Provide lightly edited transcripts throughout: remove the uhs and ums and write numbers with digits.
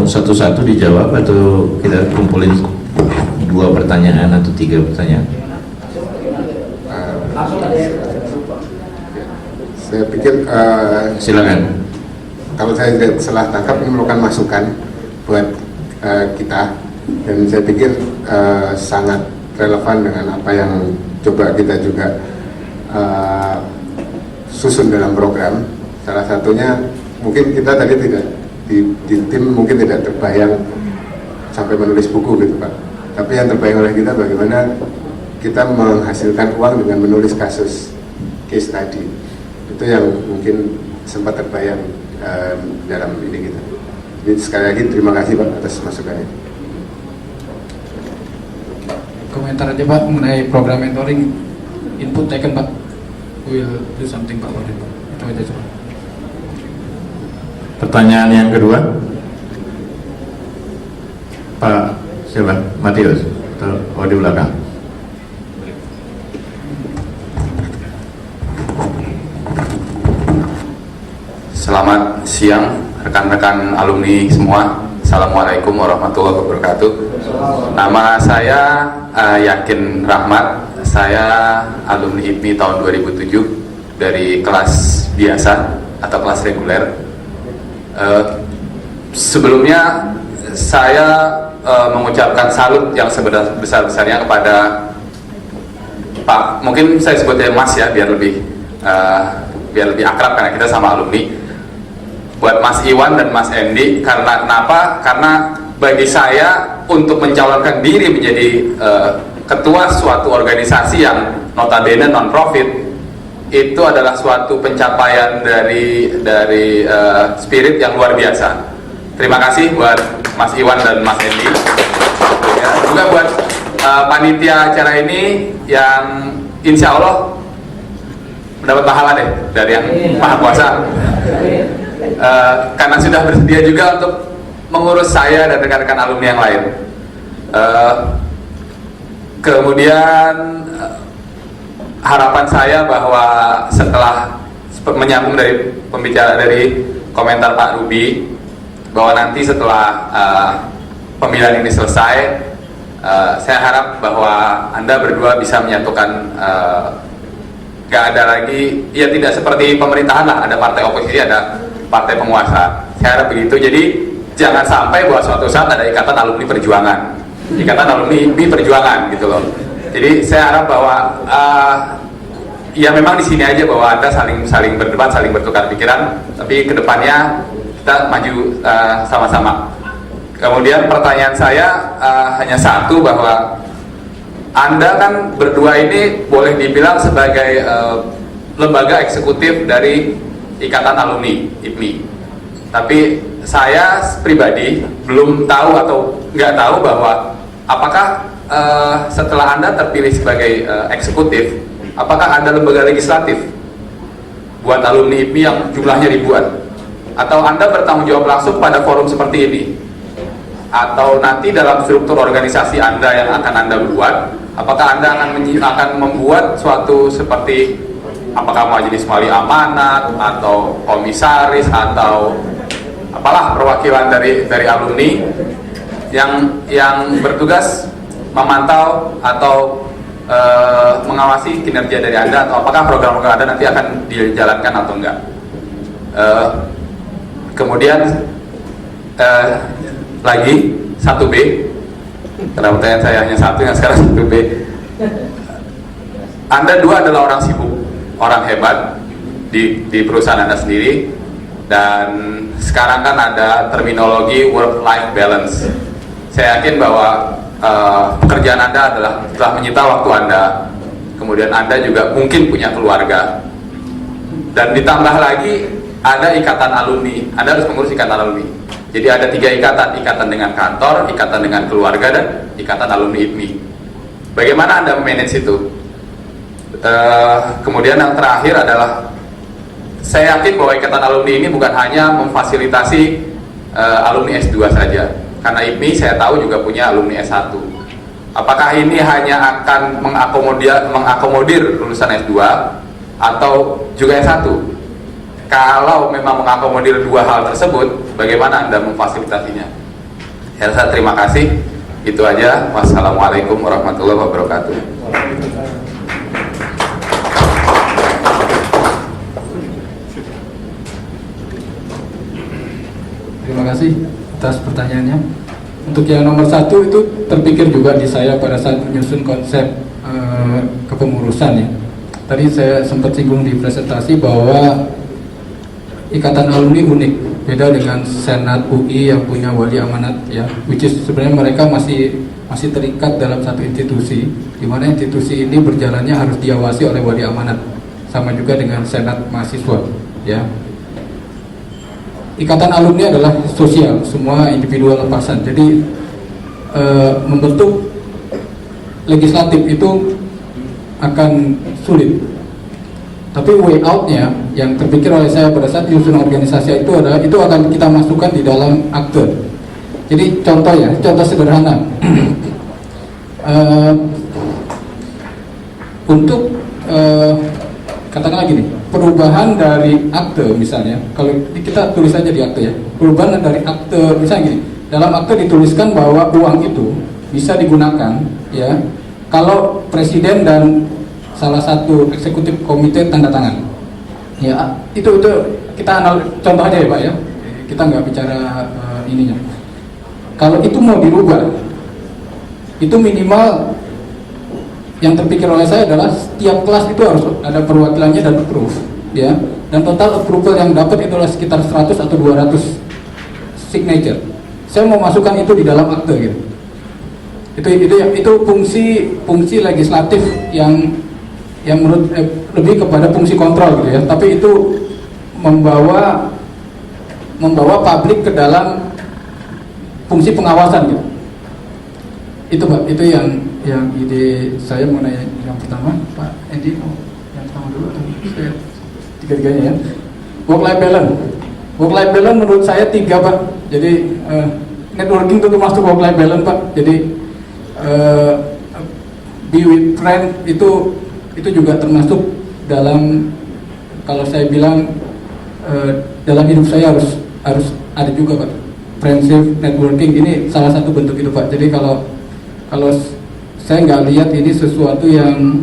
mau satu-satu dijawab atau kita kumpulin 2 pertanyaan atau 3 pertanyaan? Saya pikir Silakan. kalau saya tidak salah tangkap ini merupakan masukan buat kita, dan saya pikir sangat relevan dengan apa yang coba kita juga susun dalam program. Salah satunya mungkin kita tadi tidak di tim mungkin tidak terbayang sampai menulis buku gitu Pak, tapi yang terbayang oleh kita bagaimana kita menghasilkan uang dengan menulis kasus case study. Itu yang mungkin sempat terbayang dalam ini kita. Jadi sekali lagi terima kasih Pak atas masukannya. Komentar aja Pak mengenai program mentoring, input taken Pak. We will do something Pak about it. Itu aja coba. Pertanyaan yang kedua, Pak siapa? Matius atau di belakang? Selamat siang rekan-rekan alumni semua. Assalamualaikum warahmatullahi wabarakatuh. Nama saya Yakin Rahmat. Saya alumni IPMI tahun 2007 dari kelas biasa atau kelas reguler. Sebelumnya saya mengucapkan salut yang sebesar-besarnya kepada Pak, mungkin saya sebutnya Mas ya biar lebih akrab karena kita sama alumni. Buat Mas Iwan dan Mas Endi, karena kenapa? Karena bagi saya untuk mencalonkan diri menjadi ketua suatu organisasi yang notabene non-profit itu adalah suatu pencapaian dari spirit yang luar biasa. Terima kasih buat Mas Iwan dan Mas Endi. Ya, juga buat panitia acara ini yang insya Allah mendapat pahala deh dari yang Maha Kuasa. Karena sudah bersedia juga untuk mengurus saya dan rekan-rekan alumni yang lain. Kemudian harapan saya bahwa setelah menyambung dari komentar Pak Ruby, bahwa nanti setelah pemilihan ini selesai, saya harap bahwa Anda berdua bisa menyatukan, gak ada lagi, ya tidak seperti pemerintahan lah, ada partai oposisi, ada partai penguasa. Saya harap begitu. Jadi jangan sampai bahwa suatu saat ada ikatan alumni perjuangan, ikatan alumni IPMI perjuangan gitu loh. Jadi saya harap bahwa ya memang di sini aja bahwa Anda saling berdebat, saling bertukar pikiran, tapi kedepannya kita maju sama-sama. Kemudian pertanyaan saya hanya satu, bahwa Anda kan berdua ini boleh dibilang sebagai lembaga eksekutif dari Ikatan Alumni IPMI. Tapi saya pribadi belum tahu atau nggak tahu bahwa apakah setelah Anda terpilih sebagai eksekutif, apakah Anda lembaga legislatif buat alumni IPMI yang jumlahnya ribuan? Atau Anda bertanggung jawab langsung pada forum seperti ini? Atau nanti dalam struktur organisasi Anda yang akan Anda buat, apakah Anda akan membuat suatu seperti apakah majelis wali amanat atau komisaris atau apalah perwakilan dari alumni yang bertugas memantau atau mengawasi kinerja dari Anda, atau apakah program-program Anda nanti akan dijalankan atau enggak? Kemudian lagi 1B, karena pertanyaan saya hanya satu, yang sekarang 1B. Anda dua adalah orang sibuk, orang hebat di perusahaan Anda sendiri, dan sekarang kan ada terminologi work-life balance. Saya yakin bahwa pekerjaan Anda adalah telah menyita waktu Anda, kemudian Anda juga mungkin punya keluarga, dan ditambah lagi ada ikatan alumni. Anda harus mengurus ikatan alumni. Jadi ada 3 ikatan: ikatan dengan kantor, ikatan dengan keluarga, dan ikatan alumni IPMI. Bagaimana Anda memanage itu? Kemudian yang terakhir adalah, saya yakin bahwa ikatan alumni ini bukan hanya memfasilitasi alumni S2 saja, karena IPMI saya tahu juga punya alumni S1. Apakah ini hanya akan mengakomodir lulusan S2 atau juga S1? Kalau memang mengakomodir 2 hal tersebut, bagaimana Anda memfasilitasinya? Saya rasa terima kasih. Itu aja. Wassalamualaikum warahmatullahi wabarakatuh. Terima kasih atas pertanyaannya. Untuk yang nomor 1 itu terpikir juga di saya pada saat menyusun konsep kepengurusan ya. Tadi saya sempat singgung di presentasi bahwa Ikatan Alumni unik, beda dengan Senat UI yang punya wali amanat ya, which is sebenarnya mereka masih terikat dalam satu institusi, di mana institusi ini berjalannya harus diawasi oleh wali amanat, sama juga dengan Senat mahasiswa ya. Ikatan alumni adalah sosial, semua individual lepasan. Jadi membentuk legislatif itu akan sulit. Tapi way out-nya yang terpikir oleh saya pada saat menyusun organisasi itu adalah itu akan kita masukkan di dalam akte. Jadi contoh sederhana. Untuk katakanlah gini, perubahan dari akte misalnya, kalau kita tulis aja di akte ya, perubahan dari akte misalnya gini, dalam akte dituliskan bahwa uang itu bisa digunakan ya kalau presiden dan salah satu eksekutif komite tanda tangan ya, itu kita contoh aja ya Pak ya, kita nggak bicara ininya. Kalau itu mau dirubah, itu minimal yang terpikir oleh saya adalah setiap kelas itu harus ada perwakilannya dan approve ya, dan total approval yang dapat itu adalah sekitar 100 atau 200 signature. Saya mau masukkan itu di dalam akte gitu. Itu fungsi legislatif yang menurut lebih kepada fungsi kontrol gitu ya, tapi itu membawa publik ke dalam fungsi pengawasan gitu. Itu Pak, itu yang ide saya mengenai yang pertama. Pak Edi mau yang pertama dulu atau saya tiga-tiganya ya. Work life balance menurut saya 3 Pak. Jadi networking itu masuk work life balance Pak. Jadi be with friend itu juga termasuk dalam, kalau saya bilang dalam hidup saya harus ada juga Pak. Friendship, networking ini salah satu bentuk itu Pak. Jadi kalau saya nggak lihat ini sesuatu yang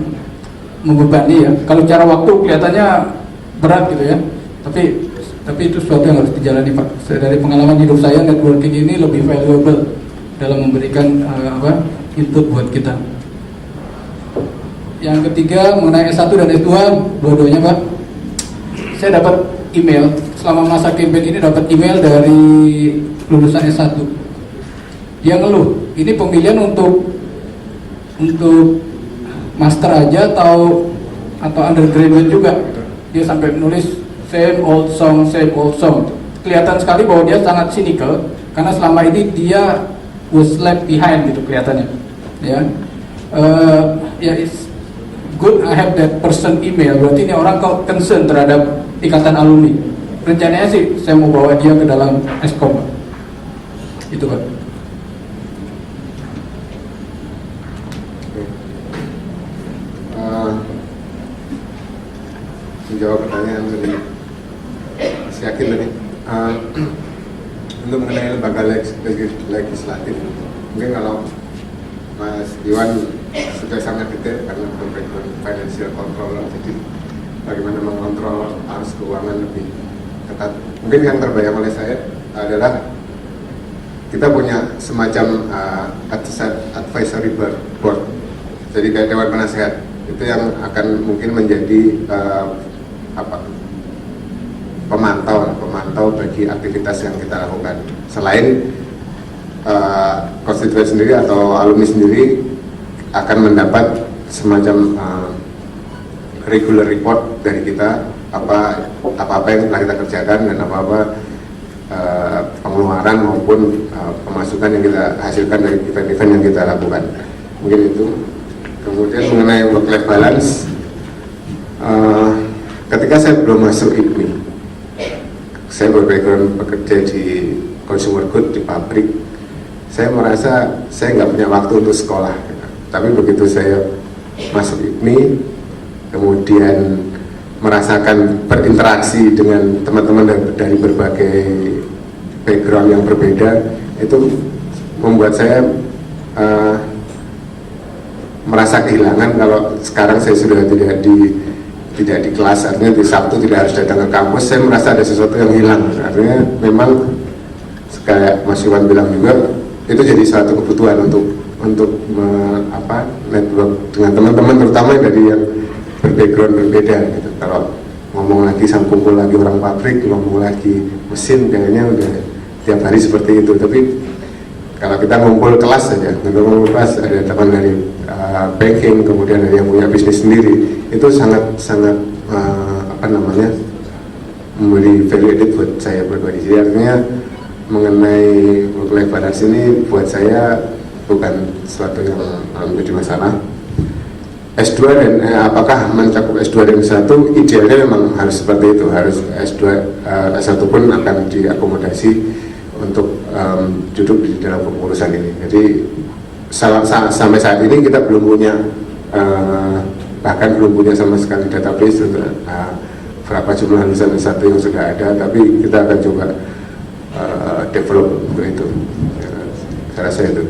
membebani ya. Kalau cara waktu kelihatannya berat gitu ya, tapi itu sesuatu yang harus dijalani Pak. Dari pengalaman hidup saya, networking ini lebih valuable dalam memberikan input buat kita. Yang ketiga mengenai S1 dan S2, dua-duanya Pak. Saya dapat email selama masa campaign ini, dapat email dari lulusan S1. Dia ngeluh, ini pemilihan untuk master aja atau undergraduate juga. Dia sampai menulis same old song. Kelihatan sekali bahwa dia sangat cynical karena selama ini dia was left behind gitu kelihatannya. Ya, it's good I have that person email. Berarti ini orang kok concern terhadap ikatan alumni. Rencananya sih saya mau bawa dia ke dalam Eskom. Itu Pak. Menjawab pertanyaan tadi, saya yakin tadi untuk mengenai lembaga legislatif, mungkin kalau Mas Iwan sudah sangat detail karena background financial controller, jadi bagaimana mengontrol arus keuangan lebih ketat. Mungkin yang terbayang oleh saya adalah kita punya semacam advisory board, jadi kayak dewan penasehat, itu yang akan mungkin menjadi pemantau bagi aktivitas yang kita lakukan. Selain konstituen sendiri atau alumni sendiri akan mendapat semacam regular report dari kita, apa yang telah kita kerjakan dan apa pengeluaran maupun pemasukan yang kita hasilkan dari event-event yang kita lakukan. Mungkin itu. Kemudian mengenai work-life balance, ketika saya belum masuk IPMI, saya berbackground bekerja di consumer good, di pabrik. Saya merasa saya nggak punya waktu untuk sekolah. Tapi begitu saya masuk IPMI, kemudian merasakan berinteraksi dengan teman-teman dari berbagai background yang berbeda, itu membuat saya merasa kehilangan kalau sekarang saya sudah tidak di kelas, artinya di Sabtu tidak harus datang ke kampus. Saya merasa ada sesuatu yang hilang, artinya memang kayak Mas Iwan bilang juga, itu jadi suatu kebutuhan untuk network dengan teman-teman, terutama dari yang berbackground berbeda gitu. Kalau ngomong lagi sama kumpul lagi orang pabrik, ngomong lagi mesin, kayaknya udah tiap hari seperti itu. Tapi kalau kita ngumpul kelas saja, ngumpul kelas, ada teman dari banking, kemudian ada yang punya bisnis sendiri, itu sangat memberi value added buat saya pribadi. Jadi artinya mengenai work-life balance ini buat saya bukan sesuatu yang menjadi masalah. S2 dan apakah mencakup S2 dan S1, idealnya memang harus seperti itu, harus S2, S1 pun akan diakomodasi untuk duduk di dalam pengurusan ini. Jadi sampai saat ini kita belum punya, bahkan belum punya sama sekali database untuk berapa jumlah lulusan S1 yang sudah ada, tapi kita akan coba develop untuk itu. Saya rasa itu.